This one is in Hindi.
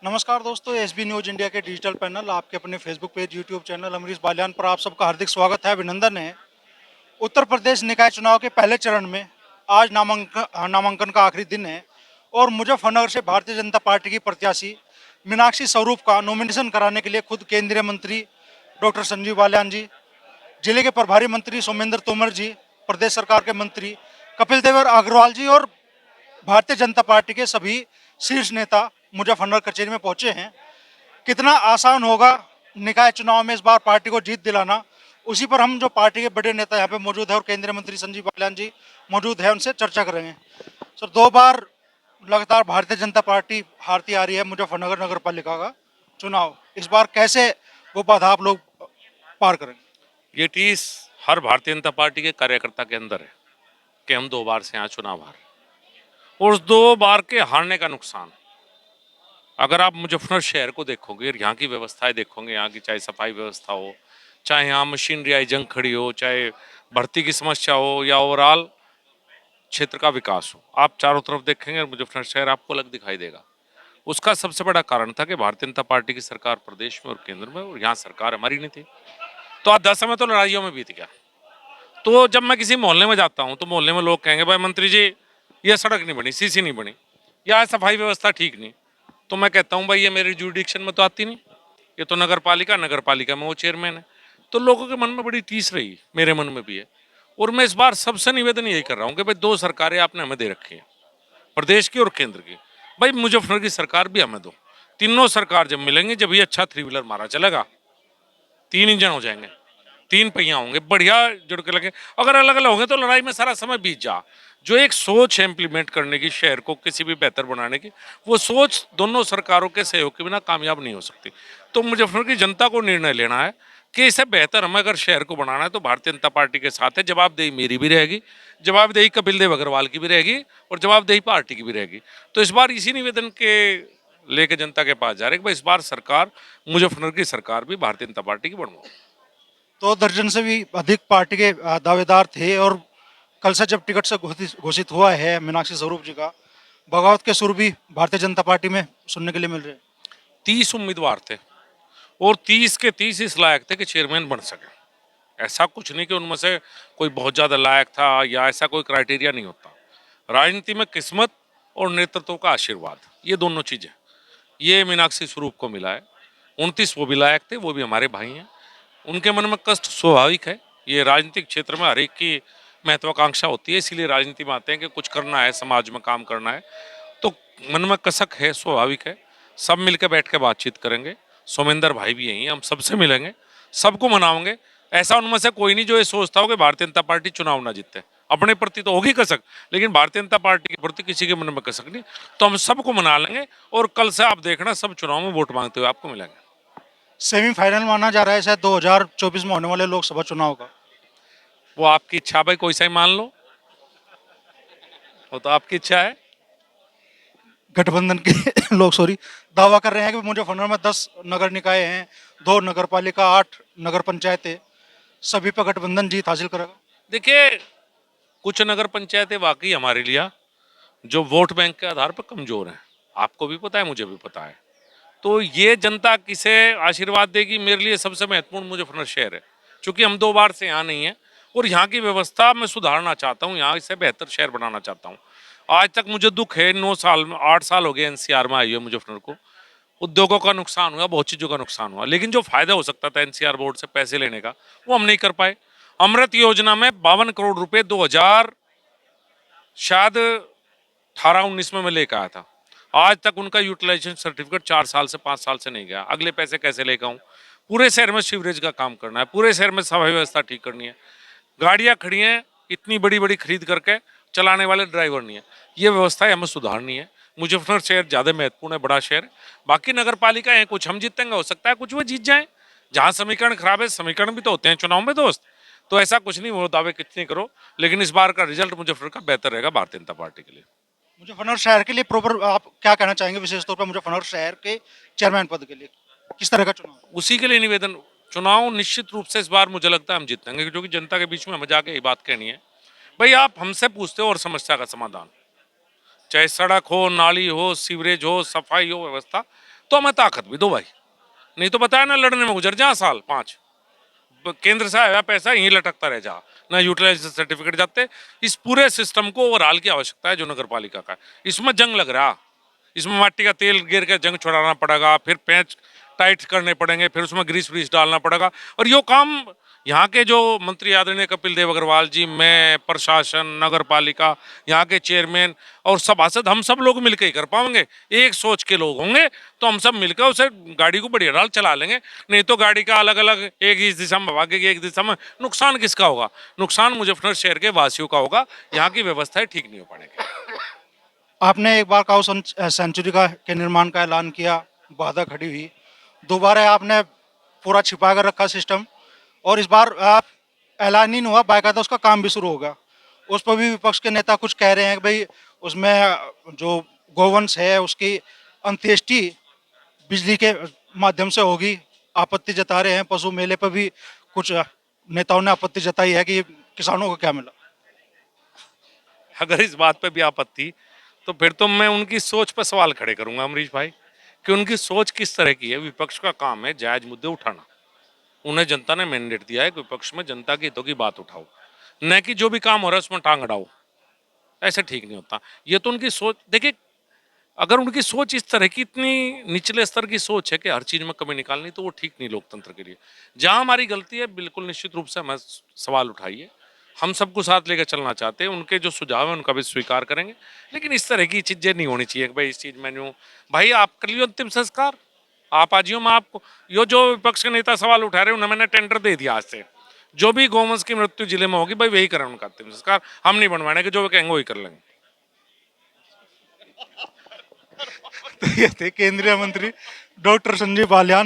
नमस्कार दोस्तों, एसबी न्यूज इंडिया के डिजिटल पैनल आपके अपने Facebook page, YouTube channel Amrish Baliyan पर आप सबका हार्दिक स्वागत है, अभिनंदन है। उत्तर प्रदेश निकाय चुनाव के पहले चरण में आज नामांकन का आखिरी दिन है और मुजफ्फरनगर से भारतीय जनता पार्टी की प्रत्याशी मीनाक्षी स्वरूप का नॉमिनेशन कराने के लिए खुद केंद्रीय मंत्री डॉक्टर संजीव बालियान जी, जिले के प्रभारी मंत्री सोमेंद्र तोमर जी, प्रदेश सरकार के मंत्री कपिल देव अग्रवाल जी और भारतीय जनता पार्टी के सभी शीर्ष नेता मुजफ्फरनगर कचेरी में पहुंचे हैं। कितना आसान होगा निकाय चुनाव में इस बार पार्टी को जीत दिलाना, उसी पर हम जो पार्टी के बड़े नेता यहाँ पे मौजूद है और केंद्रीय मंत्री संजीव बालियान जी मौजूद है, उनसे चर्चा करेंगे। सर, 2 बार लगातार भारतीय जनता पार्टी हारती आ रही है मुजफ्फरनगर नगर पालिका का चुनाव, इस बार कैसे वो बाधा आप लोग पार करेंगे? ये टीस हर भारतीय जनता पार्टी के कार्यकर्ता के अंदर है कि हम 2 बार से यहाँ चुनाव हारे और उस 2 बार के हारने का नुकसान, अगर आप मुजफ्फरनगर शहर को देखोगे, यहाँ की व्यवस्थाएं देखोगे, यहाँ की चाहे सफाई व्यवस्था हो, चाहे यहाँ मशीनरी आई जंग खड़ी हो, चाहे भर्ती की समस्या हो या ओवरऑल क्षेत्र का विकास हो, आप चारों तरफ देखेंगे मुजफ्फरनगर शहर आपको अलग दिखाई देगा। उसका सबसे बड़ा कारण था कि भारतीय जनता पार्टी की सरकार प्रदेश में और केंद्र में, और यहाँ सरकार हमारी नहीं थी। तो आज 10 समय तो लड़ाइयों में बीत गया। तो जब मैं किसी मोहल्ले में जाता हूँ तो मोहल्ले में लोग कहेंगे भाई मंत्री जी ये सड़क नहीं बनी, सीसी नहीं बनी, या सफाई व्यवस्था ठीक नहीं, तो मैं कहता हूँ भाई ये मेरे जुरिडिक्शन में तो आती नहीं, ये तो नगर पालिका में वो चेयरमैन है। तो लोगों के मन में बड़ी टीस रही, मेरे मन में भी है। और मैं इस बार सबसे निवेदन यही कर रहा हूँ कि भाई 2 सरकारें आपने हमें दे रखी हैं, प्रदेश की और केंद्र की, भाई मुजफ्फरनगर की सरकार भी हमें दो। तीनों सरकार जब मिलेंगे जब ये अच्छा 3 व्हीलर मारा चलेगा, 3 इंजन हो जाएंगे, 3 पहिया होंगे, बढ़िया जुड़ के लगे। अगर अलग अलग होंगे तो लड़ाई में सारा समय बीत जा। जो एक सोच है इम्प्लीमेंट करने की, शहर को किसी भी बेहतर बनाने की, वो सोच दोनों सरकारों के सहयोग के बिना कामयाब नहीं हो सकती। तो मुजफ्फरनगर की जनता को निर्णय लेना है कि इसे बेहतर हमें अगर शहर को बनाना है तो भारतीय जनता पार्टी के साथ है। जवाबदेही मेरी भी रहेगी, जवाबदेही कपिल देव अग्रवाल की भी रहेगी और जवाबदेही पार्टी की भी रहेगी। तो इस बार इसी निवेदन के लेके जनता के पास जा रहे हैं कि भाई इस बार सरकार, मुजफ्फरनगर की सरकार भी भारतीय जनता पार्टी की बनवाओ। 2 दर्जन से भी अधिक पार्टी के दावेदार थे और कल से जब टिकट से घोषित हुआ है मीनाक्षी स्वरूप जी का, बगावत के सुर भी भारतीय जनता पार्टी में सुनने के लिए मिल रहे हैं। 30 उम्मीदवार थे और 30 के 30 इस लायक थे कि चेयरमैन बन सके। ऐसा कुछ नहीं कि उनमें से कोई बहुत ज़्यादा लायक था या ऐसा कोई क्राइटेरिया नहीं होता। राजनीति में किस्मत और नेतृत्व का आशीर्वाद, ये दोनों चीज़ें, ये मीनाक्षी स्वरूप को मिला है। 29 वो भी लायक थे, वो भी हमारे भाई हैं। उनके मन में कष्ट स्वाभाविक है, ये राजनीतिक क्षेत्र में हर एक की महत्वाकांक्षा होती है, इसीलिए राजनीति में आते हैं कि कुछ करना है, समाज में काम करना है। तो मन में कसक है, स्वाभाविक है। सब मिलकर बैठ के बातचीत करेंगे, सोमेंद्र भाई भी यही हैं, हम सबसे मिलेंगे, सबको मनाओगे। ऐसा उनमें से कोई नहीं जो ये सोचता हो कि भारतीय जनता पार्टी चुनाव ना जीते। अपने प्रति तो होगी कसक, लेकिन भारतीय जनता पार्टी के प्रति किसी के मन में कसक नहीं। तो हम सबको मना लेंगे और कल से आप देखना सब चुनाव में वोट मांगते हुए आपको मिलेंगे। सेमीफाइनल माना जा रहा है शायद 2024 में होने वाले लोकसभा चुनाव का। वो आपकी इच्छा, भाई कोई सा ही मान लो, वो तो आपकी इच्छा है। गठबंधन के लोग दावा कर रहे हैं कि मुजफ्फरनगर में 10 नगर निकाय हैं, 2 नगर पालिका, 8 नगर पंचायतें, सभी पर गठबंधन जीत हासिल करेगा। देखिए, कुछ नगर पंचायतें वाकई हमारे लिए जो वोट बैंक के आधार पर कमजोर हैं, आपको भी पता है, मुझे भी पता है। तो ये जनता किसे आशीर्वाद देगी, मेरे लिए सबसे महत्वपूर्ण मुजफ्फरनगर शहर है, क्योंकि हम 2 बार से यहाँ नहीं है और यहाँ की व्यवस्था मैं सुधारना चाहता हूँ, यहाँ इसे बेहतर शहर बनाना चाहता हूँ। आज तक मुझे दुख है, 9 साल में 8 साल हो गए एनसीआर में आई हुए मुजफ्फरनगर को, उद्योगों का नुकसान हुआ, बहुत चीज़ों का नुकसान हुआ, लेकिन जो फायदा हो सकता था एनसीआर बोर्ड से पैसे लेने का, वो हम नहीं कर पाए। अमृत योजना में 52 करोड़ रुपए 2000 शायद 18-19 में मैं लेकर आया था, आज तक उनका यूटिलाइजेशन सर्टिफिकेट 4 साल से 5 साल से नहीं गया। अगले पैसे कैसे लेकर आऊँ? पूरे शहर में सीवरेज का काम करना है, पूरे शहर में सफाई व्यवस्था ठीक करनी है, गाड़ियाँ खड़ी हैं इतनी बड़ी बड़ी खरीद करके, चलाने वाले ड्राइवर नहीं है, ये व्यवस्थाएं हमें सुधारनी है। मुजफ्फरनगर शहर ज़्यादा महत्वपूर्ण है, बड़ा शहर है। बाकी नगर पालिका है, कुछ हम जीतेंगे, हो सकता है कुछ वो जीत जाए। जहाँ समीकरण खराब है, समीकरण भी तो होते हैं चुनाव में दोस्त। तो ऐसा कुछ नहीं, वो दावे कितने करो, लेकिन इस बार का रिजल्ट मुजफ्फरनगर का बेहतर रहेगा भारतीय जनता पार्टी के लिए। मुजफ्फरनगर शहर के लिए प्रॉपर आप क्या कहना चाहेंगे, विशेष तौर पर मुजफ्फरनगर शहर के चेयरमैन पद के लिए किस तरह का चुनाव? उसी के लिए निवेदन, चुनाव निश्चित रूप से इस बार मुझे लगता है हम जीतेंगे, क्योंकि जनता के बीच में हमें जाके ये बात कहनी है, भाई आप हमसे पूछते हो और समस्या का समाधान, चाहे सड़क हो, नाली हो, सीवरेज हो, सफाई हो, व्यवस्था, तो हमें ताकत भी दो भाई, नहीं तो बताया ना लड़ने में गुजर जा साल 5, केंद्र से आया पैसा यहीं लटकता रह जा, ना यूटिलाइजेशन सर्टिफिकेट जाते। इस पूरे सिस्टम को ओवरऑल की आवश्यकता है जो नगर पालिका का है। इसमें जंग लग रहा, इसमें मिट्टी का तेल गिर के जंग छुड़ाना पड़ेगा, फिर पेंच टाइट करने पड़ेंगे, फिर उसमें ग्रीस व्रीस डालना पड़ेगा। और यो काम यहाँ के जो मंत्री आदरणीय कपिल देव अग्रवाल जी, मैं, प्रशासन, नगर पालिका, यहाँ के चेयरमैन और सभासद, हम सब लोग मिलकर ही कर पाएंगे। एक सोच के लोग होंगे तो हम सब मिलकर उसे गाड़ी को बढ़िया डाल चला लेंगे। नहीं तो गाड़ी का अलग अलग, एक इस दिशा में भागेगी एक दिशा में, नुकसान किसका होगा? नुकसान मुजफ्फरनगर शहर के वासियों का होगा। यहाँ की व्यवस्थाएं ठीक नहीं हो पाएंगी। आपने एक बार काऊ सेंचुरी का के निर्माण का ऐलान किया, बाधा खड़ी हुई। दोबारा आपने पूरा छिपा कर रखा सिस्टम, और इस बार ऐलान ही नहीं हुआ, बाकायदा उसका काम भी शुरू होगा। उस पर भी विपक्ष के नेता कुछ कह रहे हैं कि भाई उसमें जो गोवंश है उसकी अंत्येष्टि बिजली के माध्यम से होगी। आपत्ति जता रहे हैं। पशु मेले पर भी कुछ नेताओं ने आपत्ति जताई है कि किसानों को क्या मिला। अगर इस बात पे भी आपत्ति, तो फिर तो मैं उनकी सोच पर सवाल खड़े करूंगा अमरीश भाई, कि उनकी सोच किस तरह की है। विपक्ष का काम है जायज मुद्दे उठाना। उन्हें जनता ने मैंडेट दिया है कि विपक्ष में जनता के हितों की बात उठाओ, न कि जो भी काम हो रहा है उसमें टांग अड़ाओ। ऐसे ठीक नहीं होता। ये तो उनकी सोच देखिए, अगर उनकी सोच इस तरह की, इतनी निचले स्तर की सोच है कि हर चीज में कमी निकालनी, तो वो ठीक नहीं लोकतंत्र के लिए। जहां हमारी गलती है बिल्कुल निश्चित रूप से हमें सवाल उठाइए, हम सबको साथ लेकर चलना चाहते हैं। उनके जो सुझाव है उनका भी स्वीकार करेंगे, लेकिन इस तरह की चीजें नहीं होनी चाहिए कि भाई इस चीज में यूं, भाई आप कर लियो अंतिम संस्कार, आप आजियो। मैं आपको यो जो विपक्ष के नेता सवाल उठा रहे हैं उन्हें मैंने टेंडर दे दिया आज से, जो भी गौवंश की मृत्यु जिले में होगी भाई वही करें उनका अंतिम संस्कार। हम नहीं बनवाने के, जो वो कहेंगे वही कर लेंगे। तो ये थे केंद्रीय मंत्री डॉक्टर संजीव बालियान।